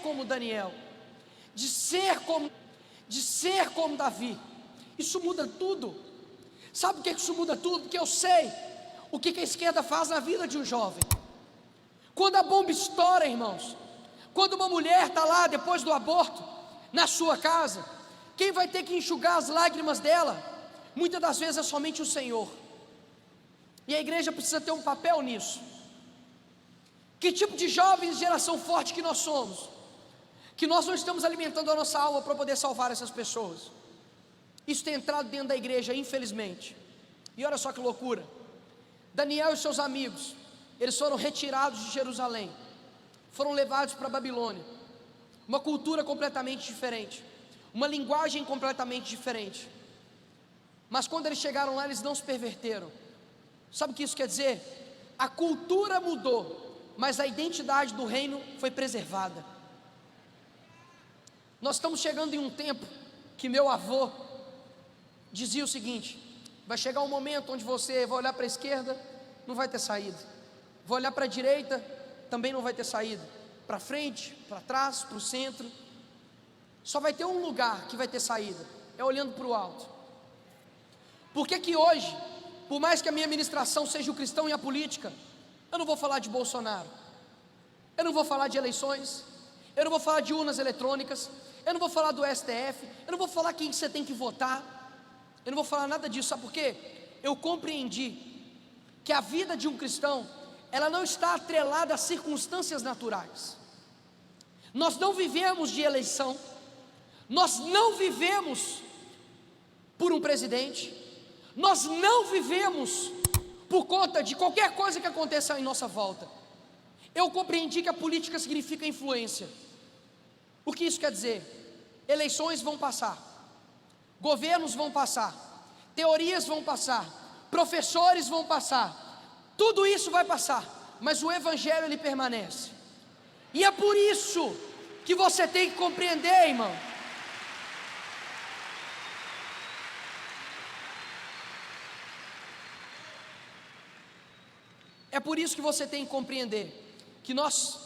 como Daniel, de ser como Davi. Isso muda tudo. Sabe por que isso muda tudo? Porque eu sei o que a esquerda faz na vida de um jovem. Quando a bomba estoura, irmãos, quando uma mulher está lá depois do aborto, na sua casa, quem vai ter que enxugar as lágrimas dela, muitas das vezes é somente o Senhor. E a igreja precisa ter um papel nisso. Que tipo de jovens de geração forte que nós somos? Que nós não estamos alimentando a nossa alma para poder salvar essas pessoas. Isso tem entrado dentro da igreja, infelizmente. E olha só que loucura. Daniel e seus amigos, eles foram retirados de Jerusalém, foram levados para a Babilônia. Uma cultura completamente diferente, uma linguagem completamente diferente. Mas quando eles chegaram lá, eles não se perverteram. Sabe o que isso quer dizer? A cultura mudou, mas a identidade do reino foi preservada. Nós estamos chegando em um tempo que meu avô dizia o seguinte: vai chegar um momento onde você vai olhar para a esquerda, não vai ter saída, vai olhar para a direita, também não vai ter saída, para frente, para trás, para o centro, só vai ter um lugar que vai ter saída, é olhando para o alto. Por que que hoje, por mais que a minha ministração seja o cristão e a política, eu não vou falar de Bolsonaro, eu não vou falar de eleições, eu não vou falar de urnas eletrônicas, eu não vou falar do STF, eu não vou falar quem você tem que votar, eu não vou falar nada disso. Sabe por quê? Eu compreendi que a vida de um cristão, ela não está atrelada a circunstâncias naturais. Nós não vivemos de eleição, nós não vivemos por um presidente, nós não vivemos por conta de qualquer coisa que aconteça em nossa volta. Eu compreendi que a política significa influência. O que isso quer dizer? Eleições vão passar, governos vão passar, teorias vão passar, professores vão passar, tudo isso vai passar, mas o evangelho ele permanece. E é por isso que você tem que compreender, irmão. É por isso que você tem que compreender que nós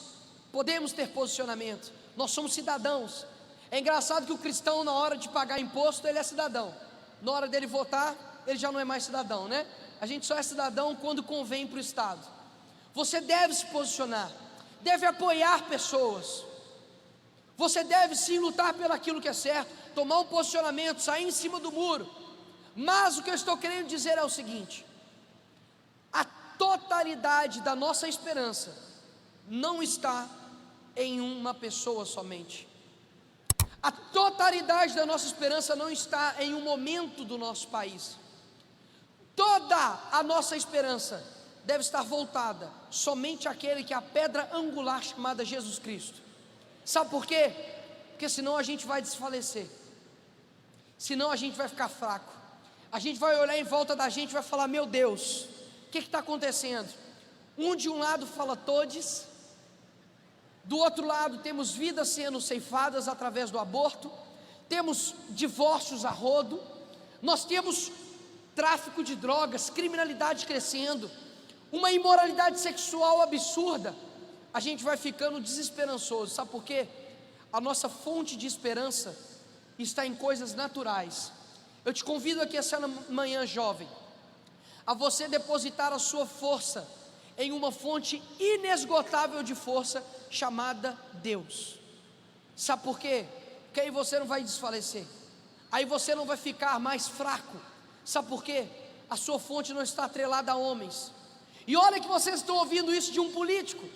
podemos ter posicionamento, nós somos cidadãos. É engraçado que o cristão, na hora de pagar imposto, ele é cidadão, na hora dele votar, ele já não é mais cidadão, né? A gente só é cidadão quando convém para o Estado. Você deve se posicionar, deve apoiar pessoas, você deve sim lutar pelo aquilo que é certo, tomar um posicionamento, sair em cima do muro. Mas o que eu estou querendo dizer é o seguinte: a totalidade da nossa esperança não está em uma pessoa somente. A totalidade da nossa esperança não está em um momento do nosso país. Toda a nossa esperança deve estar voltada somente àquele que é a pedra angular chamada Jesus Cristo. Sabe por quê? Porque senão a gente vai desfalecer, senão a gente vai ficar fraco, a gente vai olhar em volta da gente e vai falar: meu Deus, o que está acontecendo? De um lado fala todes, do outro lado temos vidas sendo ceifadas através do aborto, temos divórcios a rodo, nós temos tráfico de drogas, criminalidade crescendo, uma imoralidade sexual absurda. A gente vai ficando desesperançoso. Sabe por quê? A nossa fonte de esperança está em coisas naturais. Eu te convido aqui essa manhã, jovem, a você depositar a sua força em uma fonte inesgotável de força chamada Deus. Sabe por quê? Porque aí você não vai desfalecer, aí você não vai ficar mais fraco. Sabe por quê? A sua fonte não está atrelada a homens. E olha que vocês estão ouvindo isso de um político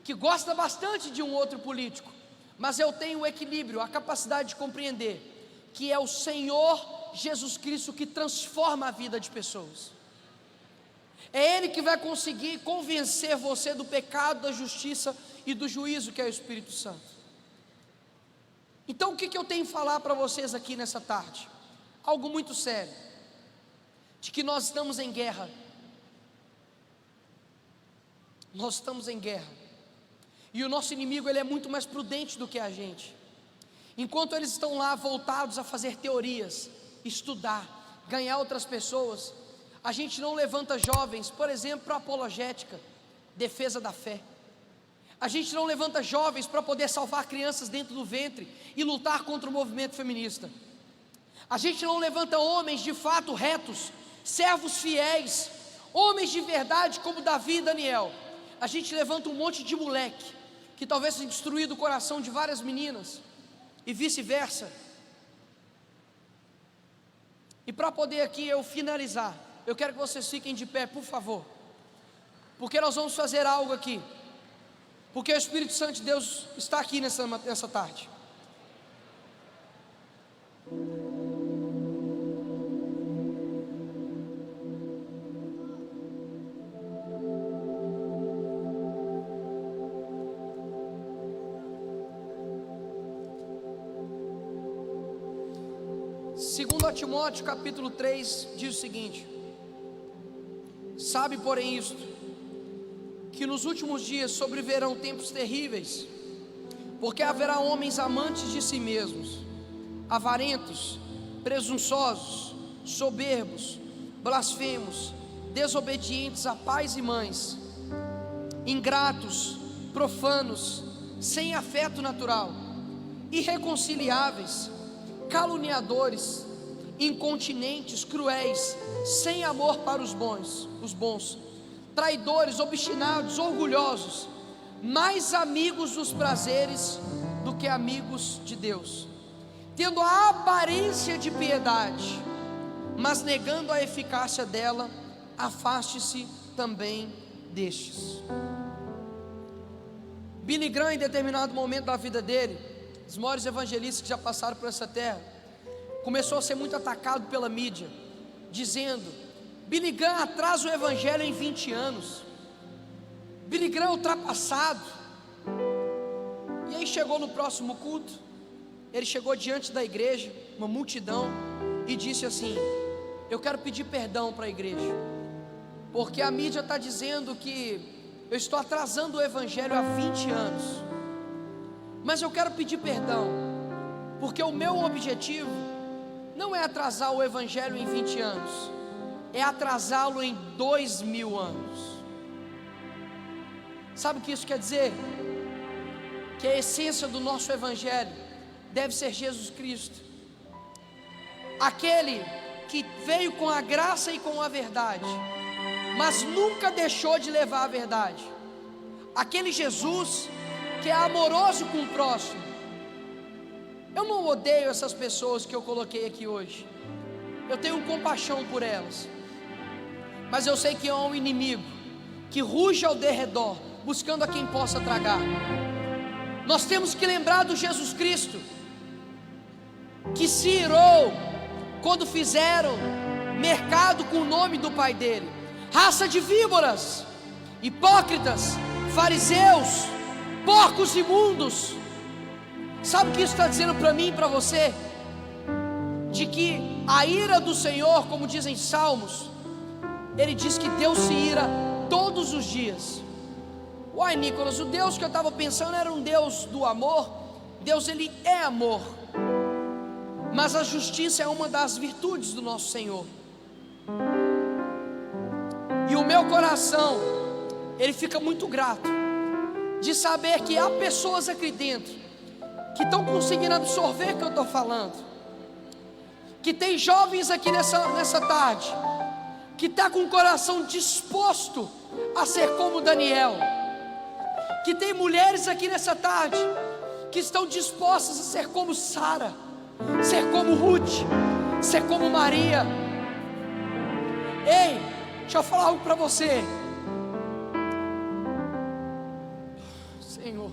que gosta bastante de um outro político, mas eu tenho o equilíbrio, a capacidade de compreender que é o Senhor Jesus Cristo que transforma a vida de pessoas. É Ele que vai conseguir convencer você do pecado, da justiça e do juízo, que é o Espírito Santo. Então o que eu tenho que falar para vocês aqui nessa tarde? Algo muito sério, de que nós estamos em guerra. Nós estamos em guerra, e o nosso inimigo ele é muito mais prudente do que a gente. Enquanto eles estão lá voltados a fazer teorias, estudar, ganhar outras pessoas, a gente não levanta jovens, por exemplo, para apologética, defesa da fé. A gente não levanta jovens para poder salvar crianças dentro do ventre e lutar contra o movimento feminista. A gente não levanta homens de fato retos, servos fiéis, homens de verdade como Davi e Daniel. A gente levanta um monte de moleque que talvez tenha destruído o coração de várias meninas e vice-versa. E para poder aqui eu finalizar, eu quero que vocês fiquem de pé, por favor, porque nós vamos fazer algo aqui, porque o Espírito Santo de Deus está aqui nessa tarde. Segundo Timóteo capítulo 3 diz o seguinte: sabe porém isto, que nos últimos dias sobrevirão tempos terríveis, porque haverá homens amantes de si mesmos, avarentos, presunçosos, soberbos, blasfemos, desobedientes a pais e mães, ingratos, profanos, sem afeto natural, irreconciliáveis, caluniadores, incontinentes, cruéis, sem amor para os bons, traidores, obstinados, orgulhosos, mais amigos dos prazeres do que amigos de Deus, tendo a aparência de piedade, mas negando a eficácia dela. Afaste-se também destes. Billy Graham, em determinado momento da vida dele, os maiores evangelistas que já passaram por essa terra, começou a ser muito atacado pela mídia, dizendo: Billy Graham atrasa o evangelho em 20 anos, Billy Graham ultrapassado. E aí chegou no próximo culto, ele chegou diante da igreja, uma multidão, e disse assim: eu quero pedir perdão para a igreja, porque a mídia está dizendo que eu estou atrasando o evangelho há 20 anos, mas eu quero pedir perdão, porque o meu objetivo não é atrasar o evangelho em 20 anos, é atrasá-lo em 2000 anos. Sabe o que isso quer dizer? Que a essência do nosso evangelho deve ser Jesus Cristo, aquele que veio com a graça e com a verdade, mas nunca deixou de levar a verdade, aquele Jesus que é amoroso com o próximo. Eu não odeio essas pessoas que eu coloquei aqui hoje, eu tenho compaixão por elas, mas eu sei que há um inimigo que ruge ao derredor, buscando a quem possa tragar. Nós temos que lembrar do Jesus Cristo, que se irou quando fizeram mercado com o nome do Pai dele. Raça de víboras, hipócritas, fariseus, porcos imundos. Sabe o que isso está dizendo para mim e para você? De que a ira do Senhor, como dizem Salmos, ele diz que Deus se ira todos os dias. Uai, Nicolas, o Deus que eu estava pensando era um Deus do amor. Deus, ele é amor, mas a justiça é uma das virtudes do nosso Senhor. E o meu coração, ele fica muito grato de saber que há pessoas aqui dentro que estão conseguindo absorver o que eu estou falando, que tem jovens aqui nessa tarde que está com o coração disposto a ser como Daniel, que tem mulheres aqui nessa tarde que estão dispostas a ser como Sara, ser como Ruth, ser como Maria. Ei, deixa eu falar algo para você, Senhor.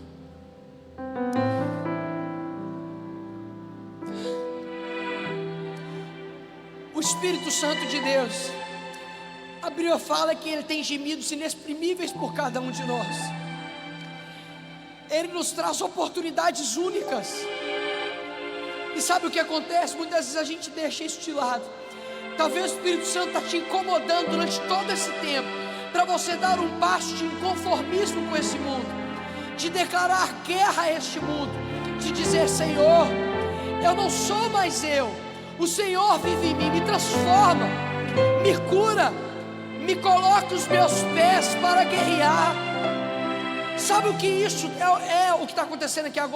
O Espírito Santo de Deus abriu a fala que ele tem gemidos inexprimíveis por cada um de nós. Ele nos traz oportunidades únicas. E sabe o que acontece? Muitas vezes a gente deixa isso de lado. Talvez o Espírito Santo está te incomodando durante todo esse tempo, para você dar um passo de inconformismo com esse mundo, de declarar guerra a este mundo, de dizer: Senhor, eu não sou mais eu, o Senhor vive em mim, me transforma, me cura, me coloca os meus pés para guerrear. Sabe o que isso é o que está acontecendo aqui agora?